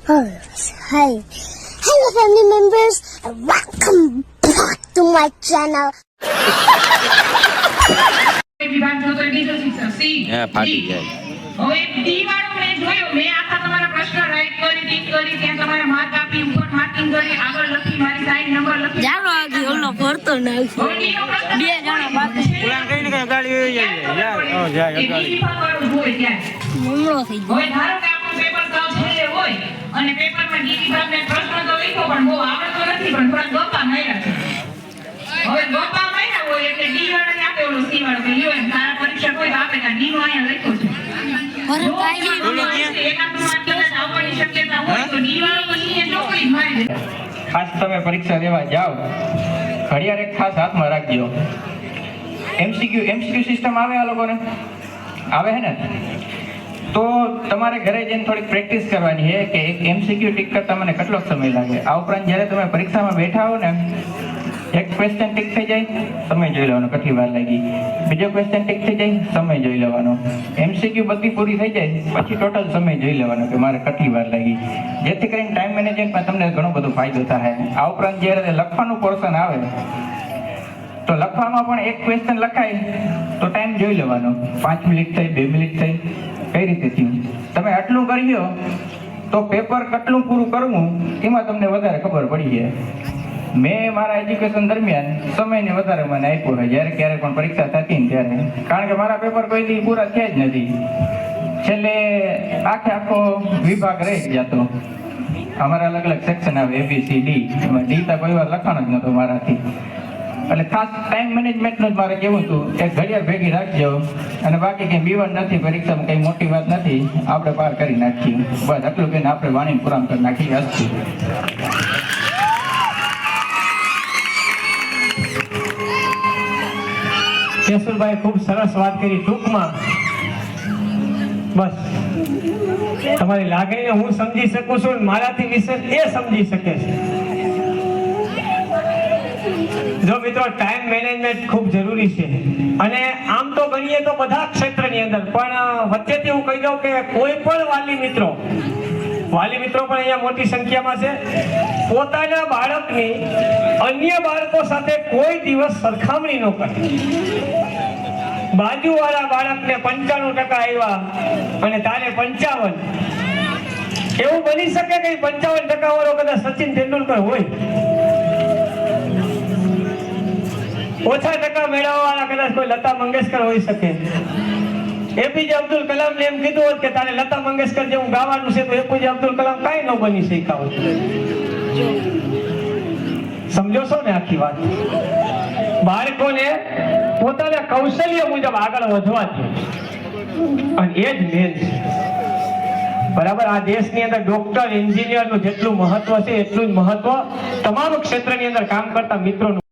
Oh, hi. Hello, family members. Welcome back to my channel. ફાટી જાય. હવે D વાળો મેં જોયો, મેં આખા તમારા પ્રશ્ન રાઈટ કરી ટીક કરી ત્યાં તમારા માર્ક આપી ઉપર માર્કિંગ કરી આગળ લખી મારી સાઈન નંબર લખી જાનો આગળ ઓલો ભરતો નાખ્યો. હવે ડી નો પ્રશ્ન બે જણા બાકી છે. પુલાન કઈને કે ગાડી હોય જાય. ઓ જાય એ ડી વિભાગ વાળું હોય ત્યાં મમળો થઈ ગયો. હવે ધારો કે આપણું પેપર સાવ છેલ્લે હોય અને પેપરમાં ડી વિભાગને પ્રશ્ન તો લખ્યો પણ બહુ આવડતો નથી પણ થોડા ગપ્પા માર્યા છે. હવે ગપ્પા માર્યા હોય એટલે ડી વાળાને આપે ઓલો સી વાળો કે લ્યો એમ તારા પરીક્ષા કોઈ તો આપે કે ડી નો અહીંયા લખ્યો છે. ભરત કાઈ ખાસ તમે પરીક્ષા દેવા જાઓ ઘડિયાળ એક ખાસ હાથમાં રાખજો. એમસીક્યુ સિસ્ટમ આવે આ લોકોને આવે હે ને, તો તમારે ઘરે જઈને થોડીક પ્રેક્ટિસ કરવાની છે કે એક એમસીક્યુ ટીક કરતા મને કેટલો સમય લાગે. આ ઉપરાંત જ્યારે તમે પરીક્ષામાં બેઠા હો ને, એક ક્વેશ્ચન ટીક થઈ જાય સમય જોઈ લેવાનો કેટલી વાર લાગી, બીજો ક્વેશ્ચન ટીક થઈ જાય સમય જોઈ લેવાનો, એમસીક્યુ બધી પૂરી થઈ જાય પછી ટોટલ સમય જોઈ લેવાનો કે મારે કેટલી વાર લાગી, જેથી કરીને ટાઈમ મેનેજમેન્ટમાં તમને ઘણો બધો ફાયદો થાય. આ ઉપરાંત જ્યારે લખવાનું પોર્શન આવે તો લખવામાં પણ એક ક્વેશ્ચન લખાય તો ટાઈમ જોઈ લેવાનો, 5 મિનિટ થઈ 2 મિનિટ થઈ કઈ રીતે થયું. તમે આટલું કર્યો તો પેપર કેટલું પૂરું કરવું એમાં તમને વધારે ખબર પડી જાય. મેં મારા એજ્યુકેશન દરમિયાન સમયને વધારે મને આપ્યો છે જ્યારે ક્યારેક પણ પરીક્ષા થતી ને ત્યારે, કારણ કે મારા પેપર કોઈ દી પૂરા થયા જ નથી. છેલ્લે આખો વિભાગ રહી જ જતો. અમારા અલગ અલગ સેક્શન આવે ABCD, એમાં ડી તો કોઈ વાર લખવાનો જ નહોતો મારાથી. એટલે ખાસ ટાઈમ મેનેજમેન્ટનું જ મારે કહેવું હતું, એક ઘડિયાળ ભેગી રાખજો અને બાકી કંઈ બીવન નથી, પરીક્ષામાં કંઈ મોટી વાત નથી, આપણે પાર કરી નાખીએ. બસ આટલું કહીને આપણે વાણી પૂરાણ કરી નાખીએ. હસ્તી કેશુરભાઈ ખૂબ સરસ વાત કરી. ટૂંકમાં બસ તમારી લાગણીને હું સમજી શકું છું, મારાથી વિશેષ એ સમજી શકે છે. જો મિત્રો ટાઈમ મેનેજમેન્ટ ખૂબ જરૂરી છે અને આમ તો ગણીએ તો બધા ક્ષેત્રની અંદર, પણ વચ્ચેથી હું કહી દઉં કે કોઈ પણ વાલી મિત્રો પણ અહીંયા મોટી સંખ્યામાં છે, પોતાના બાળકની અન્ય બાળકો સાથે કોઈ દિવસ સરખામણી ન કરે. બાજુવાળા બાળકને 95% આવ્યા અને તારે 55, એવું બની શકે કે 55% વાળો કદાચ સચિન તેંડુલકર હોય, ઓછા ટકા મેળવવાળા કદાચ કોઈ લતા મંગેશકર હોઈ શકે. એપીજે અબ્દુલ કલામ ને એમ કીધું હોત કે તારે લતા મંગેશકર જેવું ગાવાનું છે, તો એપીજે અબ્દુલ કલામ કાંઈ ન બની શક્યા હોત. સમજો છો ને આખી વાત? બાળકોને પોતાના કૌશલ્ય મુજબ આગળ વધવા દો અને એ જ મેન છે. બરાબર, આ દેશની અંદર ડોક્ટર એન્જિનિયર નું જેટલું મહત્વ છે એટલું જ મહત્વ તમામ ક્ષેત્રની અંદર કામ કરતા મિત્રોનું